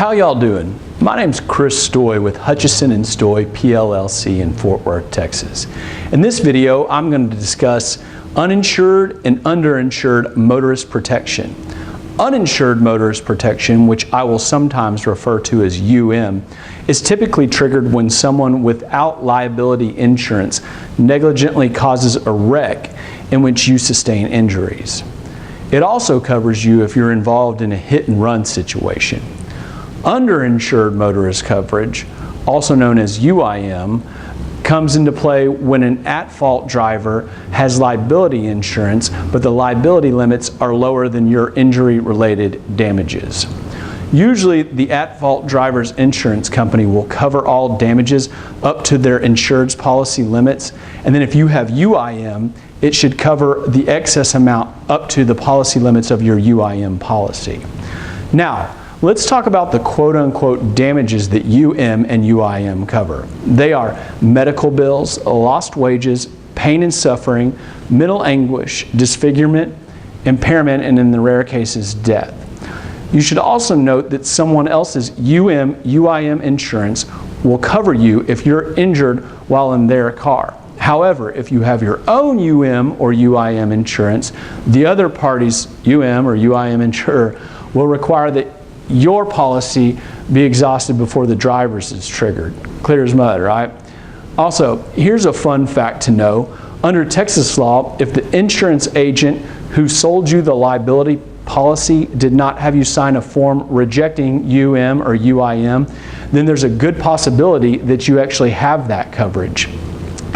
How y'all doing? My name's Chris Stoy with Hutchison & Stoy PLLC in Fort Worth, Texas. In this video, I'm going to discuss uninsured and underinsured motorist protection. Uninsured motorist protection, which I will sometimes refer to as UM, is typically triggered when someone without liability insurance negligently causes a wreck in which you sustain injuries. It also covers you if you're involved in a hit-and-run situation. Underinsured motorist coverage, also known as UIM, comes into play when an at-fault driver has liability insurance, but the liability limits are lower than your injury-related damages. Usually, the at-fault driver's insurance company will cover all damages up to their insured's policy limits, and then if you have UIM, it should cover the excess amount up to the policy limits of your UIM policy. Now, let's talk about the quote-unquote damages that UM and UIM cover. They are medical bills, lost wages, pain and suffering, mental anguish, disfigurement, impairment, and in the rare cases, death. You should also note that someone else's UIM insurance will cover you if you're injured while in their car. However, if you have your own UM or UIM insurance, the other party's UM or UIM insurer will require that your policy be exhausted before the driver's is triggered. Clear as mud, right? Also, here's a fun fact to know. Under Texas law, if the insurance agent who sold you the liability policy did not have you sign a form rejecting UM or UIM, then there's a good possibility that you actually have that coverage.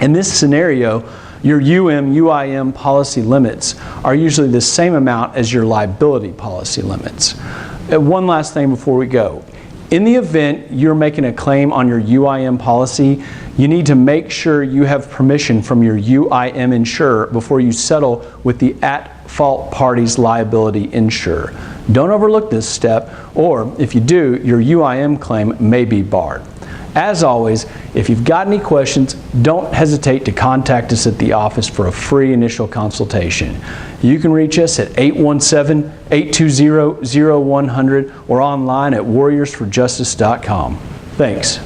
In this scenario, your UIM policy limits are usually the same amount as your liability policy limits. One last thing before we go. In the event you're making a claim on your UIM policy, you need to make sure you have permission from your UIM insurer before you settle with the at-fault party's liability insurer. Don't overlook this step, or if you do, your UIM claim may be barred. As always, if you've got any questions, don't hesitate to contact us at the office for a free initial consultation. You can reach us at 817-820-0100 or online at warriorsforjustice.com. Thanks.